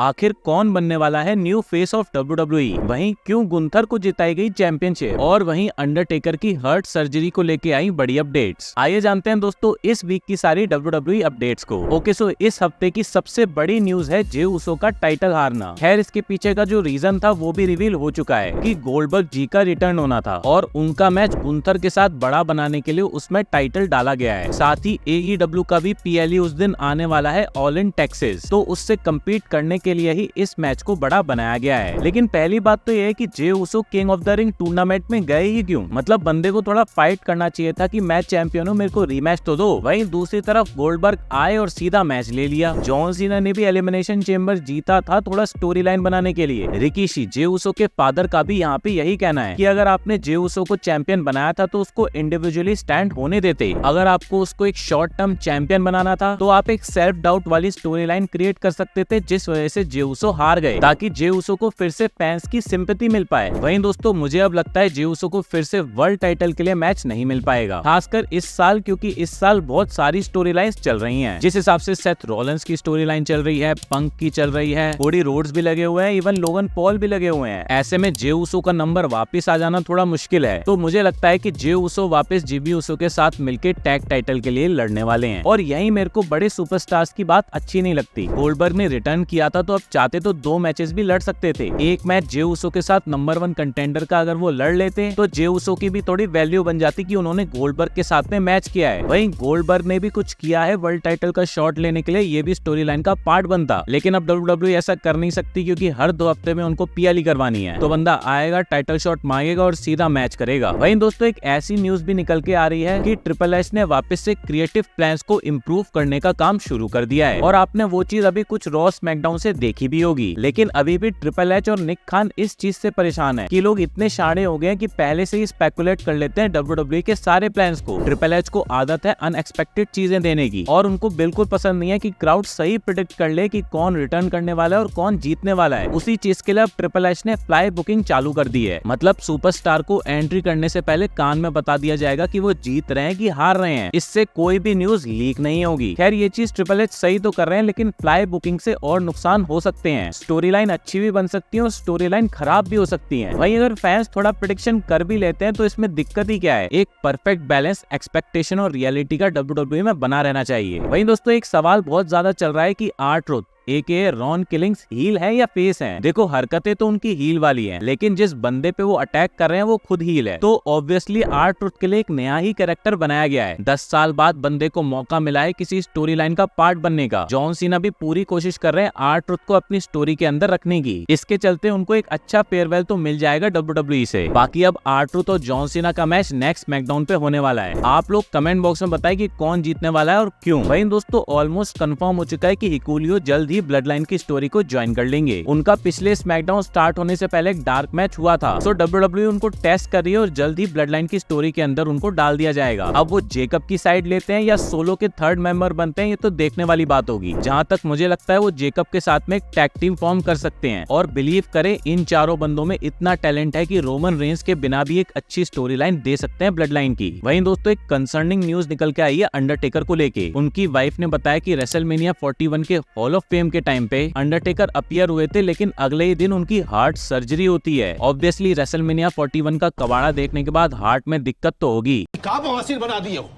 आखिर कौन बनने वाला है न्यू फेस ऑफ WWE? वहीं क्यों गुंथर को जिताई गई चैंपियनशिप? और वहीं अंडरटेकर की हार्ट सर्जरी को लेके आई बड़ी अपडेट्स। आइए जानते हैं दोस्तों इस वीक की सारी WWE अपडेट्स को। ओके सो इस हफ्ते की सबसे बड़ी न्यूज है जे उसो का टाइटल हारना। खैर इसके पीछे का जो रीजन था वो भी रिवील हो चुका है कि गोल्डबर्ग जी का रिटर्न होना था और उनका मैच गुंथर के साथ बड़ा बनाने के लिए उसमें टाइटल डाला गया है। साथ ही AEW का भी PLE उस दिन आने वाला है ऑल इन टेक्सास, तो उससे कम्पीट करने के लिए ही इस मैच को बड़ा बनाया गया है। लेकिन पहली बात तो ये है कि जे उसो king of the ring tournament में गए ही क्यों? मतलब बंदे को थोड़ा फाइट करना चाहिए था कि मैं चैंपियन हूँ, मेरे को रीमैच तो दो। वहीं दूसरी तरफ गोल्डबर्ग आए और सीधा मैच ले लिया। जॉन सीना ने भी एलिमिनेशन चेंबर जीता था थोड़ा स्टोरी लाइन बनाने के लिए। रिकीशी जे उसो के फादर का भी यहाँ पे यही कहना है कि अगर आपने जे उसो को चैंपियन बनाया था तो उसको इंडिविजुअली स्टैंड होने देते। अगर आपको उसको एक शॉर्ट टर्म चैंपियन बनाना था तो आप एक सेल्फ डाउट वाली स्टोरी लाइन क्रिएट कर सकते थे, जिस वजह से जे उसो हार गए, ताकि जे उसो को फिर से फैंस की सिंपैथी मिल पाए। वहीं दोस्तों मुझे अब लगता है जे उसो को फिर से वर्ल्ड टाइटल के लिए मैच नहीं मिल पाएगा, खासकर इस साल, क्योंकि इस साल बहुत सारी स्टोरी लाइन्स चल रही हैं। जिस हिसाब से सेथ रॉलिंस की स्टोरी लाइन चल रही है, पंक की चल रही है, कोडी रोड्स भी लगे हुए हैं, इवन लोगन पॉल भी लगे हुए हैं। ऐसे में जे उसो का नंबर वापस आ जाना थोड़ा मुश्किल है। तो मुझे लगता है कि जे उसो वापस जेबी उसो के साथ मिलकर टैग टाइटल के लिए लड़ने वाले हैं। और यही मेरे को बड़े सुपरस्टार्स की बात अच्छी नहीं लगती। गोल्डबर्ग ने रिटर्न किया था तो अब चाहते तो 2 मैचेस भी लड़ सकते थे। एक मैच जे उसो के साथ नंबर 1 कंटेंडर का अगर वो लड़ लेते तो जे उसो की भी थोड़ी वैल्यू बन जाती कि उन्होंने गोल्डबर्ग के साथ में मैच किया है। वहीं गोल्डबर्ग ने भी कुछ किया है वर्ल्ड टाइटल का शॉट लेने के लिए, ये भी स्टोरी लाइन का पार्ट बनता। लेकिन अब WWE ऐसा कर नहीं सकती क्योंकि हर 2 हफ्ते में उनको PLE करवानी है। तो बंदा आएगा, टाइटल शॉट मांगेगा और सीधा मैच करेगा। वहीं दोस्तों एक ऐसी न्यूज भी निकल के आ रही है कि ट्रिपल एच ने वापस से क्रिएटिव प्लान्स को इम्प्रूव करने का काम शुरू कर दिया है। और आपने वो चीज अभी कुछ रॉ स्मैकडाउन से देखी भी होगी। लेकिन अभी भी ट्रिपल एच और निक खान इस चीज से परेशान है कि लोग इतने शाणे हो गए हैं कि पहले से ही स्पेकुलेट कर लेते हैं WWE के सारे प्लान्स को। ट्रिपल एच को आदत है अनएक्सपेक्टेड चीजें देने की और उनको बिल्कुल पसंद नहीं है कि क्राउड सही प्रिडिक्ट कर ले कि कौन रिटर्न करने वाला है और कौन जीतने वाला है। उसी चीज के लिए अब ट्रिपल एच ने फ्लाई बुकिंग चालू कर दी है। मतलब सुपरस्टार को एंट्री करने से पहले कान में बता दिया जाएगा कि वो जीत रहे हैं कि हार रहे हैं। इससे कोई भी न्यूज लीक नहीं होगी। खैर ये चीज ट्रिपल एच सही तो कर रहे हैं, लेकिन फ्लाई बुकिंग से और नुकसान हो सकते हैं। स्टोरी लाइन अच्छी भी बन सकती है और स्टोरी लाइन खराब भी हो सकती है। वहीं अगर फैंस थोड़ा प्रेडिक्शन कर भी लेते हैं तो इसमें दिक्कत ही क्या है? एक परफेक्ट बैलेंस एक्सपेक्टेशन और रियलिटी का WWE में बना रहना चाहिए। वहीं दोस्तों एक सवाल बहुत ज्यादा चल रहा है कि R-Truth AKA Ron killings heal है या फेस है? देखो हरकतें तो उनकी हील वाली हैं, लेकिन जिस बंदे पे वो अटैक कर रहे हैं वो खुद हील है। तो ऑब्वियसली R-Truth के लिए एक नया ही कैरेक्टर बनाया गया है। 10 साल बाद बंदे को मौका मिला है किसी स्टोरी लाइन का पार्ट बनने का। जॉन सीना भी पूरी कोशिश कर रहे हैं R-Truth को अपनी स्टोरी के अंदर रखने की। इसके चलते उनको एक अच्छा फेयरवेल तो मिल जाएगा WWE से। बाकी अब R-Truth और जॉन सीना का मैच नेक्स्ट स्मैकडाउन पे होने वाला है। आप लोग कमेंट बॉक्स में बताएं कि कौन जीतने वाला है और क्यों। वहीं दोस्तों ऑलमोस्ट कंफर्म हो चुका है कि हिकुलियो जल्द ही ब्लड लाइन की स्टोरी को ज्वाइन कर लेंगे। उनका पिछले स्मैकडाउन स्टार्ट होने से पहले एक डार्क मैच हुआ था। सो WWE उनको टेस्ट कर रही है और जल्द ही ब्लड लाइन की स्टोरी के अंदर उनको डाल दिया जाएगा। अब वो जेकब की साइड लेते हैं या सोलो के थर्ड मेंबर बनते हैं, ये तो देखने वाली बात होगी। जहां तक मुझे लगता है वो जेकब के साथ में एक टैग टीम फॉर्म कर सकते हैं। और बिलीव करें इन चारों बंदों में इतना टैलेंट है कि रोमन रेंस के बिना भी एक अच्छी स्टोरी लाइन दे सकते हैं ब्लड लाइन की। वहीं दोस्तों एक कंसर्निंग न्यूज निकल के आई है अंडरटेकर को लेके। उनकी वाइफ ने बताया कि रेसलमेनिया 41 के हॉल ऑफ फेम के टाइम पे अंडरटेकर अपीयर हुए थे, लेकिन अगले ही दिन उनकी हार्ट सर्जरी होती है। ऑब्वियसली रेसलमेनिया 41 का कबाड़ा देखने के बाद हार्ट में दिक्कत तो होगी। बना दी हो,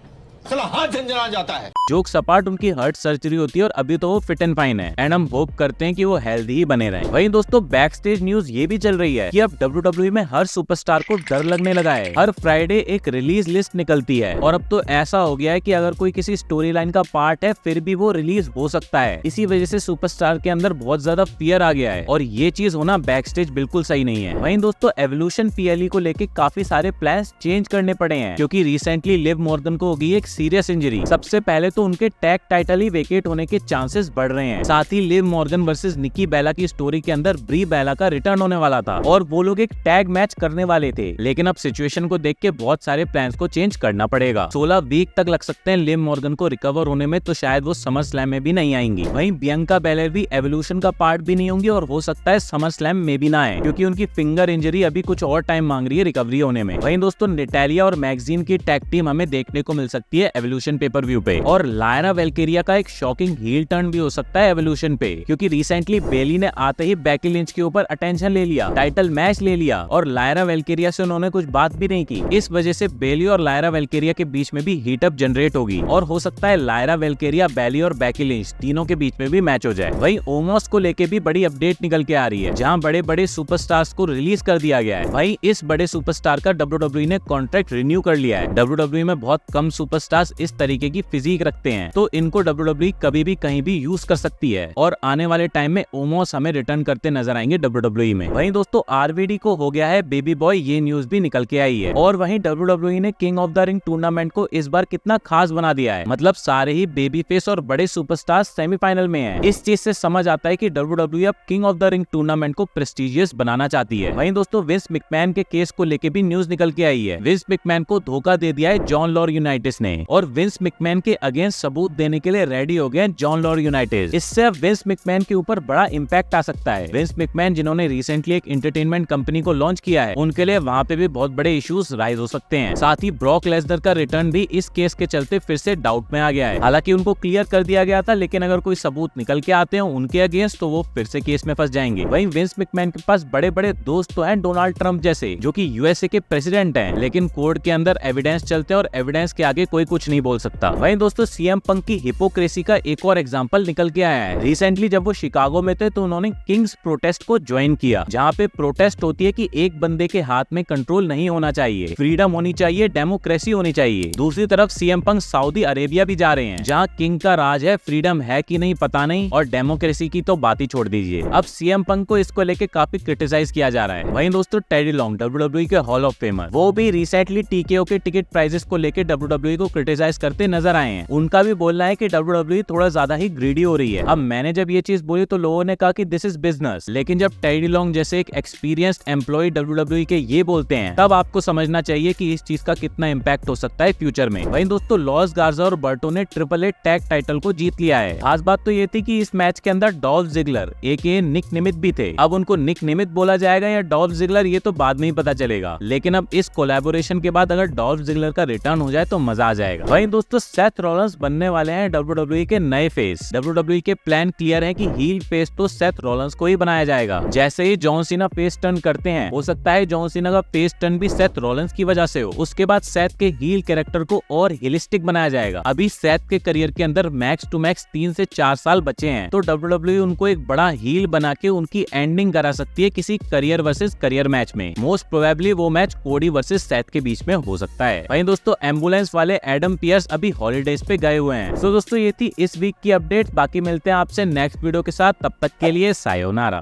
साला हाथ झंझना जाता है। जोक्स अपार्ट उनकी हार्ट सर्जरी होती है और अभी तो वो फिट एंड फाइन है एंड हम होप करते हैं कि वो हेल्दी ही बने रहें। वहीं दोस्तों बैक स्टेज न्यूज ये भी चल रही है कि अब WWE में हर सुपरस्टार को डर लगने लगा है। हर फ्राइडे एक रिलीज लिस्ट निकलती है और अब तो ऐसा हो गया है कि अगर कोई किसी स्टोरी लाइन का पार्ट है फिर भी वो रिलीज हो सकता है। इसी वजह से सुपरस्टार के अंदर बहुत ज्यादा फियर आ गया है और ये चीज होना बैक स्टेज बिल्कुल सही नहीं है। वहीं दोस्तों एवोल्यूशन PLE को लेके काफी सारे प्लान्स चेंज करने पड़े हैं क्योंकि रिसेंटली लिव मॉर्गन को हो गई एक सीरियस इंजरी। सबसे पहले तो उनके टैग टाइटल ही वेकेट होने के चांसेस बढ़ रहे हैं। साथ ही लिव मॉर्गन वर्सेस निकी बेला की स्टोरी के अंदर ब्री बेला का रिटर्न होने वाला था और वो लोग एक टैग मैच करने वाले थे, लेकिन अब सिचुएशन को देख के बहुत सारे प्लान्स को चेंज करना पड़ेगा। 16 वीक तक लग सकते हैं लिव मॉर्गन को रिकवर होने में, तो शायद वो समर स्लैम में भी नहीं आएंगी। वहीं बियंका बेलर भी एवोल्यूशन का पार्ट भी नहीं होंगी और हो सकता है समर स्लैम में भी ना आए क्योंकि उनकी फिंगर इंजरी अभी कुछ और टाइम मांग रही है रिकवरी होने में। वहीं दोस्तों नेटालिया और मैगजीन की टैग टीम हमें देखने को मिल सकती है है एवोल्यूशन पेपर व्यू पे। और लायरा वेल्केरिया का एक शॉकिंग हील टर्न भी हो सकता है एवोल्यूशन पे, क्योंकि रिसेंटली बेली ने आते ही बेकी लिंच के ऊपर अटेंशन ले लिया, टाइटल मैच ले लिया और लायरा वेल्केरिया से उन्होंने कुछ बात भी नहीं की। इस वजह से बेली और लायरा वेल्केरिया के बीच में भी हीटअप जनरेट होगी और हो सकता है लायरा वेल्केरिया, बेली और बेकी लिंच तीनों के बीच में भी मैच हो जाए। वहीं ओमोस को लेके भी बड़ी अपडेट निकल के आ रही है, जहां बड़े बड़े सुपरस्टार्स को रिलीज कर दिया गया है। वहीं इस बड़े सुपरस्टार का WWE ने कॉन्ट्रैक्ट रिन्यू कर लिया है। WWE में बहुत कम सुपरस्टार्स इस तरीके की फिजिक रखते हैं, तो इनको WWE कभी भी कहीं भी यूज कर सकती है और आने वाले टाइम में ओमोस हमें रिटर्न करते नजर आएंगे WWE में। वहीं दोस्तों RVD को हो गया है बेबी बॉय, ये न्यूज भी निकल के आई है। और वहीं WWE ने king of the ring tournament को इस बार कितना खास बना दिया है, मतलब सारे ही बेबी फेस और बड़े सुपरस्टार सेमीफाइनल में हैं। इस चीज से समझ आता है कि WWE अब king of the ring tournament को प्रेस्टिजियस बनाना चाहती है। वहीं दोस्तों विंस मैकमैन के केस को लेके भी न्यूज निकल के आई है। विंस मैकमैन को धोखा दे दिया है जॉन लॉरियोनाइटिस ने और विंस मैकमैन के अगेंस्ट सबूत देने के लिए रेडी हो गए जॉन लॉरियोनाइटिस। इससे अब विंस मैकमैन के ऊपर बड़ा इम्पैक्ट आ सकता है। विंस मैकमैन जिन्होंने रिसेंटली एक एंटरटेनमेंट कंपनी को लॉन्च किया है, उनके लिए वहाँ पे भी बहुत बड़े इश्यूज राइज हो सकते हैं। साथ ही ब्रॉक लेसनर का रिटर्न भी इस केस के चलते फिर से डाउट में आ गया है। हालांकि उनको क्लियर कर दिया गया था, लेकिन अगर कोई सबूत निकल के आते हैं उनके अगेंस्ट तो वो फिर से केस में फंस जाएंगे। वहीं विंस मैकमैन के पास बड़े बड़े दोस्त तो हैं डोनाल्ड ट्रंप जैसे, जो कि यूएसए के प्रेसिडेंट हैं, लेकिन कोर्ट के अंदर एविडेंस चलते हैं और एविडेंस के आगे कोई कुछ नहीं बोल सकता। वहीं दोस्तों सीएम पंक की हिपोक्रेसी का एक और एग्जांपल निकल के आया है। रिसेंटली जब वो शिकागो में थे तो उन्होंने किंग्स प्रोटेस्ट को ज्वाइन किया, जहाँ पे प्रोटेस्ट होती है कि एक बंदे के हाथ में कंट्रोल नहीं होना चाहिए, फ्रीडम होनी चाहिए, डेमोक्रेसी होनी चाहिए। दूसरी तरफ सीएम पंक सऊदी अरेबिया भी जा रहे हैं, जहाँ किंग का राज है, फ्रीडम है कि नहीं पता नहीं, और डेमोक्रेसी की तो बात ही छोड़ दीजिए। अब सीएम पंक को इसको लेके काफी क्रिटिसाइज किया जा रहा है। वहीं दोस्तों टेडी लॉन्ग WWE के हॉल ऑफ फेमर, वो भी रिसेंटली TKO के टिकट प्राइसेस को लेके WWE को क्रिटिसाइज करते नजर आए हैं। उनका भी बोलना है कि WWE थोड़ा ज्यादा ही ग्रीडी हो रही है। अब मैंने जब ये चीज बोली तो लोगों ने कहा कि दिस इज बिजनेस, लेकिन जब टेडी लॉन्ग जैसे एक एक्सपीरियंस्ड एम्प्लॉय WWE के ये बोलते हैं, तब आपको समझना चाहिए कि इस चीज का कितना इम्पैक्ट हो सकता है फ्यूचर में। वहीं दोस्तों लॉस गार्जा और बर्टो ने AAA टैग टाइटल को जीत लिया है। खास बात तो ये थी कि इस मैच के अंदर डॉल्फ जिगलर AKA निक निमित भी थे। अब उनको निक निमित बोला जाएगा या डॉल्फ जिगलर, ये तो बाद में ही पता चलेगा, लेकिन अब इस कोलैबोरेशन के बाद अगर डॉल्फ जिगलर का रिटर्न हो जाए तो मजा आ जाएगा। वहीं दोस्तों सेथ रॉलिंस बनने वाले हैं WWE के नए फेस। WWE के प्लान क्लियर है कि हील फेस तो सेथ रॉलिंस को ही बनाया जाएगा। जैसे ही जॉन सीना फेस टर्न करते हैं, हो सकता है जॉन सीना का फेस टर्न भी सेथ रॉलिंस की वजह से हो। उसके बाद सेथ के हील कैरेक्टर को और हिलिस्टिक बनाया जाएगा। अभी सेथ के करियर के अंदर मैक्स टू मैक्स 3 से 4 साल बचे हैं, तो WWE उनको एक बड़ा हील बना के उनकी एंडिंग करा सकती है किसी करियर वर्सेस करियर मैच में। मोस्ट प्रोबेबली वो मैच कोडी वर्सेस सेथ के बीच में हो सकता है। वहीं दोस्तों एम्बुलेंस वाले एडम पियर्स अभी हॉलीडेज पे गए हुए हैं। तो दोस्तों ये थी इस वीक की अपडेट। बाकी मिलते हैं आपसे नेक्स्ट वीडियो के साथ, तब तक के लिए सायोनारा।